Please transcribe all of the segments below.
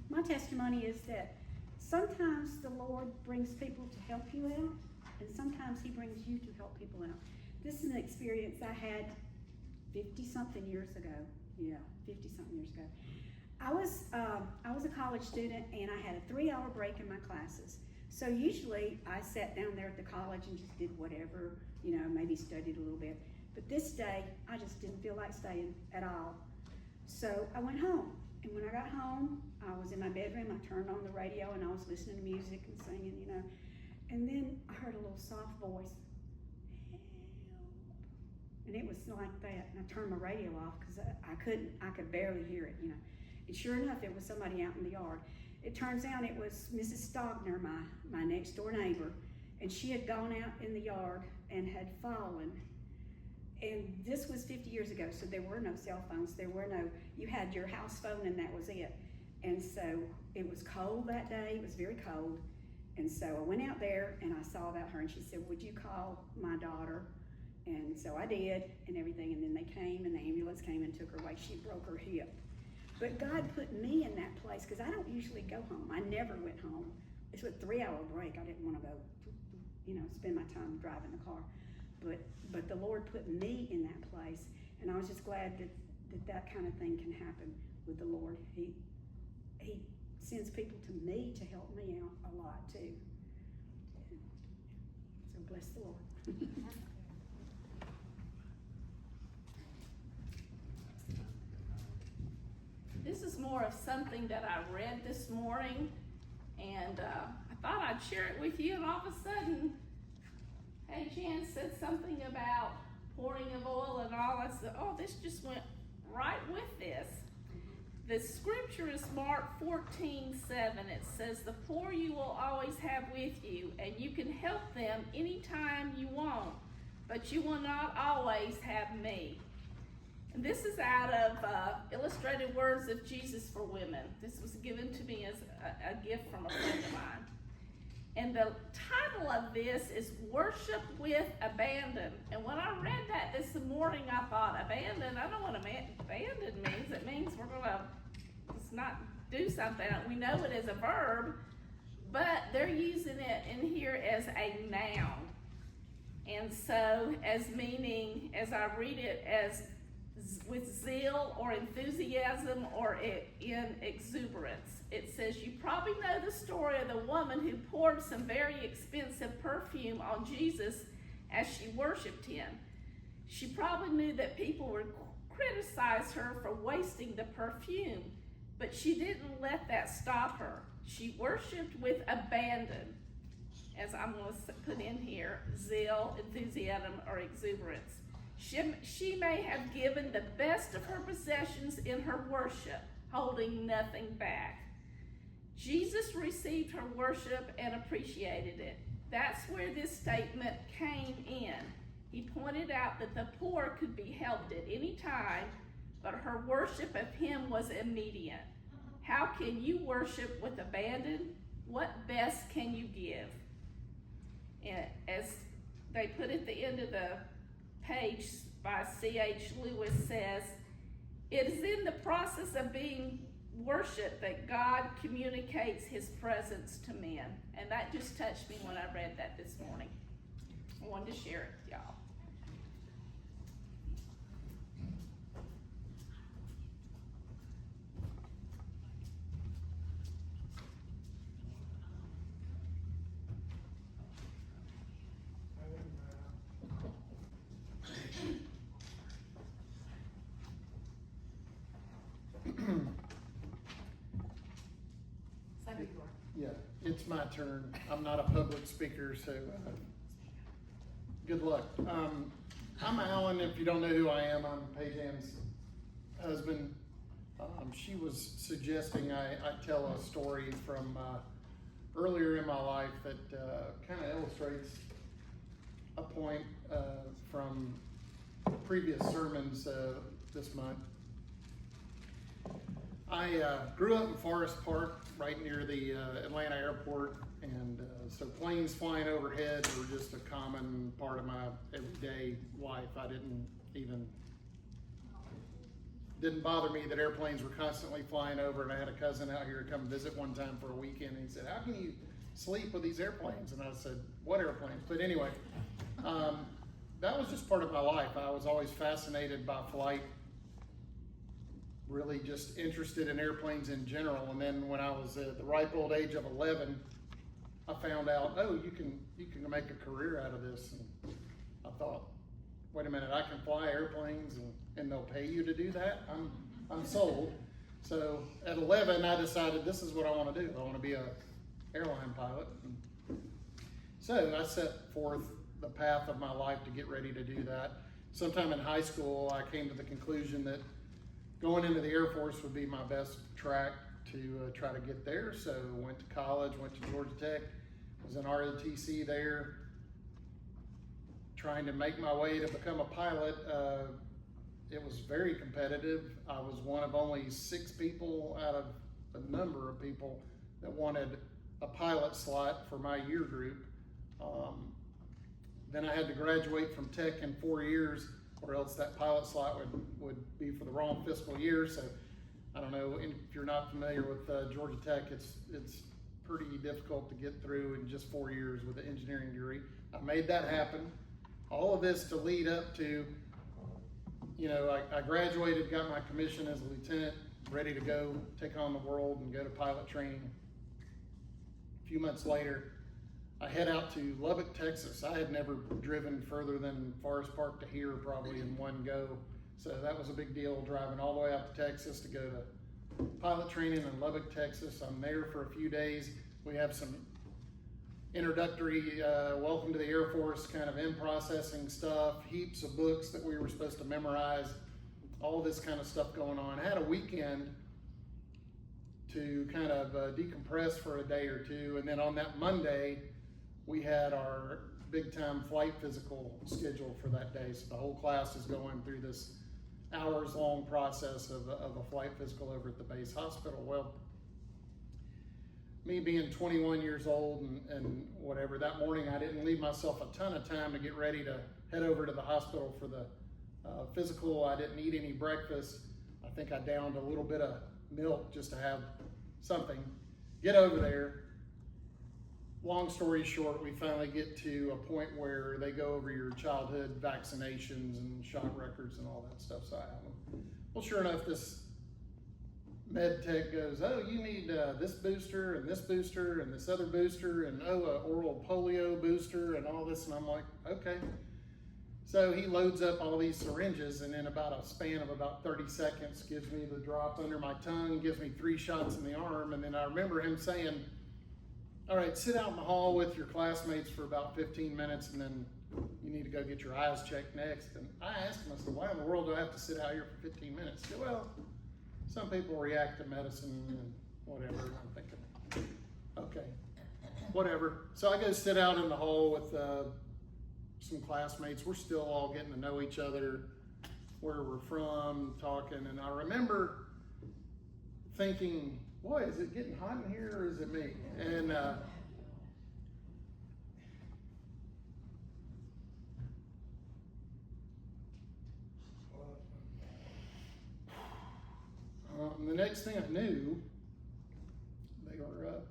My testimony is that sometimes the Lord brings people to help you out, and sometimes He brings you to help people out. This is an experience I had 50-something years ago. Yeah, 50-something years ago. I was a college student, and I had a 3-hour break in my classes. So usually I sat down there at the college and just did whatever, maybe studied a little bit. But this day, I just didn't feel like staying at all. So I went home. And when I got home, I was in my bedroom. I turned on the radio and I was listening to music and singing, And then I heard a little soft voice, help. And it was like that. And I turned my radio off because I could barely hear it, And sure enough, it was somebody out in the yard. It turns out it was Mrs. Stogner, my next door neighbor. And she had gone out in the yard and had fallen. And this was 50 years ago, so there were no cell phones. You had your house phone and that was it. And so it was cold that day. It was very cold. And so I went out there and I saw about her and she said, would you call my daughter? And so I did and everything. And then they came and the ambulance came and took her away. She broke her hip. But God put me in that place because I don't usually go home. I never went home. It's a 3-hour break. I didn't want to go, spend my time driving the car. But the Lord put me in that place, and I was just glad that kind of thing can happen with the Lord. He sends people to me to help me out a lot too. So bless the Lord. This is more of something that I read this morning, and I thought I'd share it with you, and all of a sudden, hey, Jan said something about pouring of oil and all. I said, oh, this just went right with this. The scripture is Mark 14:7. It says, the poor you will always have with you, and you can help them anytime you want, but you will not always have me. And this is out of Illustrated Words of Jesus for Women. This was given to me as a gift from a friend of mine. And the title of this is Worship with Abandon. And when I read that this morning, I thought, abandon? I don't know what abandon means. It means we're going to just not do something. We know it as a verb, but they're using it in here as a noun. And so as meaning, as I read it, as with zeal or enthusiasm or in exuberance. It says, you probably know the story of the woman who poured some very expensive perfume on Jesus as she worshiped him. She probably knew that people would criticize her for wasting the perfume, but she didn't let that stop her. She worshiped with abandon, as I'm going to put in here, zeal, enthusiasm, or exuberance. She may have given the best of her possessions in her worship, holding nothing back. Jesus received her worship and appreciated it. That's where this statement came in. He pointed out that the poor could be helped at any time, but her worship of him was immediate. How can you worship with abandon? What best can you give? And as they put at the end of the page by C.H. Lewis says, it is in the process of being worshiped that God communicates his presence to men. And that just touched me when I read that this morning. I wanted to share it with y'all. Yeah, it's my turn. I'm not a public speaker, so good luck. I'm Alan. If you don't know who I am, I'm Paige Ann's husband. She was suggesting I tell a story from earlier in my life that kind of illustrates a point from previous sermons this month. I grew up in Forest Park, right near the Atlanta airport, and so planes flying overhead were just a common part of my everyday life. I didn't even didn't bother me that airplanes were constantly flying over, and I had a cousin out here come visit one time for a weekend, and he said, how can you sleep with these airplanes? And I said, what airplanes? But anyway, that was just part of my life. I was always fascinated by flight, really just interested in airplanes in general. And then when I was at the ripe old age of 11, I found out, oh, you can make a career out of this. And I thought, wait a minute, I can fly airplanes and they'll pay you to do that? I'm sold. So at 11, I decided this is what I want to do. I want to be a airline pilot. So I set forth the path of my life to get ready to do that. Sometime in high school, I came to the conclusion that going into the Air Force would be my best track to try to get there. So went to college, went to Georgia Tech, was in ROTC there, trying to make my way to become a pilot. It was very competitive. I was one of only 6 people out of a number of people that wanted a pilot slot for my year group. Then I had to graduate from Tech in 4 years, or else that pilot slot would be for the wrong fiscal year. So I don't know if you're not familiar with Georgia Tech, it's pretty difficult to get through in just 4 years with an engineering degree. I made that happen. All of this to lead up to, I graduated, got my commission as a lieutenant, ready to go take on the world and go to pilot training. A few months later, I head out to Lubbock, Texas. I had never driven further than Forest Park to here probably in one go. So that was a big deal, driving all the way out to Texas to go to pilot training in Lubbock, Texas. I'm there for a few days. We have some introductory welcome to the Air Force kind of in-processing stuff, heaps of books that we were supposed to memorize, all this kind of stuff going on. I had a weekend to kind of decompress for a day or two, and then on that Monday, we had our big time flight physical scheduled for that day. So the whole class is going through this hours long process of a flight physical over at the base hospital. Well, me being 21 years old and whatever, that morning I didn't leave myself a ton of time to get ready to head over to the hospital for the physical. I didn't eat any breakfast. I think I downed a little bit of milk just to have something. Get over there. Long story short, we finally get to a point where they go over your childhood vaccinations and shot records and all that stuff. So I have them. Well, sure enough, this med tech goes, oh, you need this booster and this other booster and an oral polio booster and all this. And I'm like, okay. So he loads up all these syringes, and in about a span of about 30 seconds gives me the drop under my tongue, gives me 3 shots in the arm. And then I remember him saying, all right, sit out in the hall with your classmates for about 15 minutes, and then you need to go get your eyes checked next. And I asked him, I said, why in the world do I have to sit out here for 15 minutes? He said, well, some people react to medicine and whatever. And I'm thinking, okay, whatever. So I go sit out in the hall with some classmates. We're still all getting to know each other, where we're from, talking. And I remember thinking, boy, is it getting hot in here, or is it me? And the next thing I knew, they were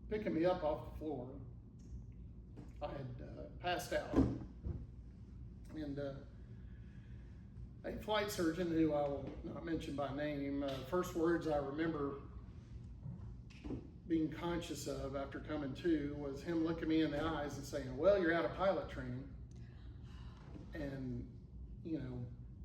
picking me up off the floor. I had passed out. And a flight surgeon, who I will not mention by name, first words I remember being conscious of after coming to was him looking me in the eyes and saying, well, you're out of pilot training. And,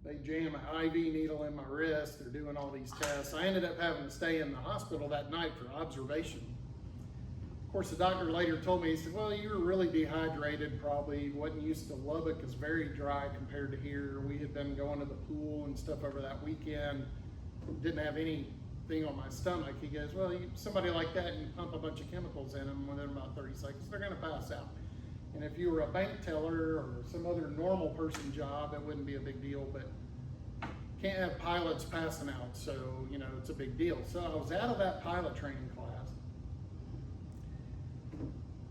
they jam an IV needle in my wrist. They're doing all these tests. I ended up having to stay in the hospital that night for observation. Of course, the doctor later told me, he said, well, you were really dehydrated probably. Wasn't used to Lubbock. It's very dry compared to here. We had been going to the pool and stuff over that weekend. Didn't have anything on my stomach. He goes, well, somebody like that, you pump a bunch of chemicals in them within about 30 seconds, they're going to pass out. And if you were a bank teller or some other normal person job, it wouldn't be a big deal, but can't have pilots passing out, so, it's a big deal. So I was out of that pilot training class.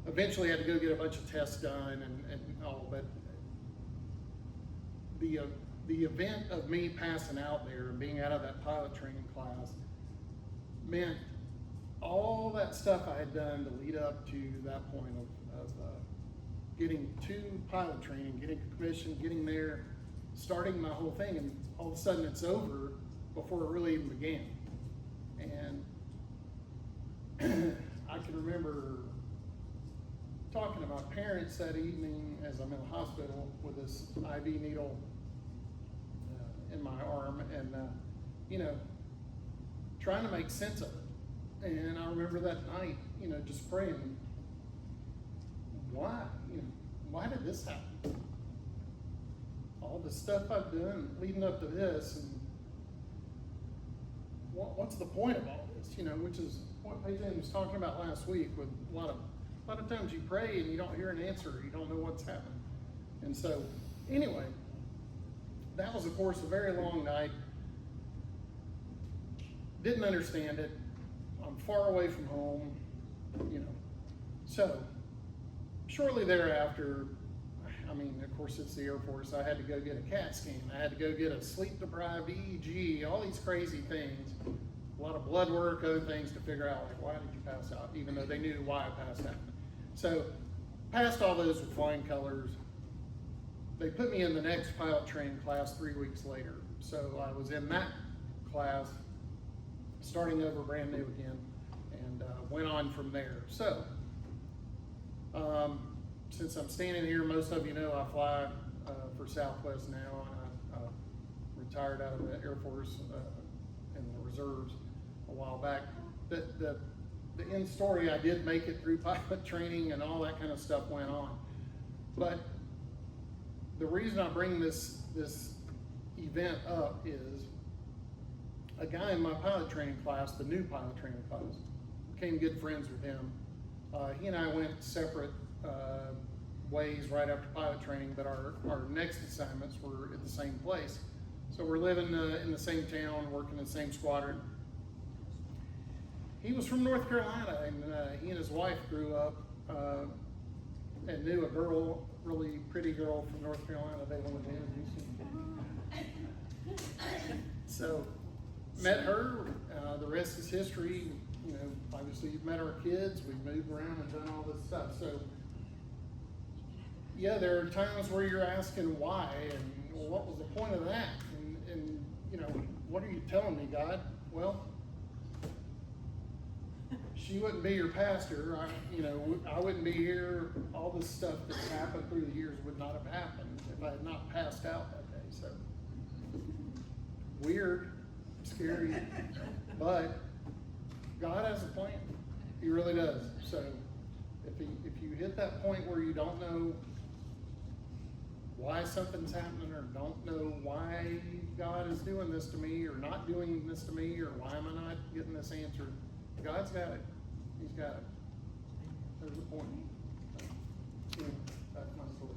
Eventually I had to go get a bunch of tests done and all, but the the event of me passing out there and being out of that pilot training class meant all that stuff I had done to lead up to that point of getting to pilot training, getting commissioned, getting there, starting my whole thing, and all of a sudden it's over before it really even began. And I can remember talking to my parents that evening as I'm in the hospital with this IV needle in my arm, and you know, trying to make sense of it. And I remember that night, you know, just praying, why? You know, why did this happen? All the stuff I've done leading up to this, and what's the point of all this? You know, which is what Peyton was talking about last week. With a lot of times you pray and you don't hear an answer, you don't know what's happening. And so, anyway, that was, of course, a very long night. Didn't understand it. I'm far away from home, you know. So, shortly thereafter, I mean, of course, it's the Air Force. I had to go get a CAT scan. I had to go get a sleep-deprived EEG, all these crazy things. A lot of blood work, other things to figure out, like, why did you pass out? Even though they knew why I passed out. So, passed all those with flying colors. They put me in the next pilot training class 3 weeks later. So I was in that class, starting over brand new again, and went on from there. So, since I'm standing here, most of you know I fly for Southwest now, and I retired out of the Air Force in the reserves a while back. The end story, I did make it through pilot training, and all that kind of stuff went on. But the reason I bring this event up is a guy in my pilot training class, the new pilot training class, became good friends with him. He and I went separate ways right after pilot training, but our next assignments were at the same place. So we're living in the same town, working in the same squadron. He was from North Carolina, and he and his wife grew up and knew a girl, really pretty girl from North Carolina. They wanted to introduce him. So met her. The rest is history. You know, obviously you've met our kids. We've moved around and done all this stuff. So yeah, there are times where you're asking why, and well, what was the point of that? And you know, what are you telling me, God? Well, she wouldn't be your pastor. I wouldn't be here. All this stuff that's happened through the years would not have happened if I had not passed out that day. So weird, scary, but God has a plan. He really does. So if you hit that point where you don't know why something's happening, or don't know why God is doing this to me, or not doing this to me, or why am I not getting this answer, God's got it. He's got it. There's a point. So, that's my story.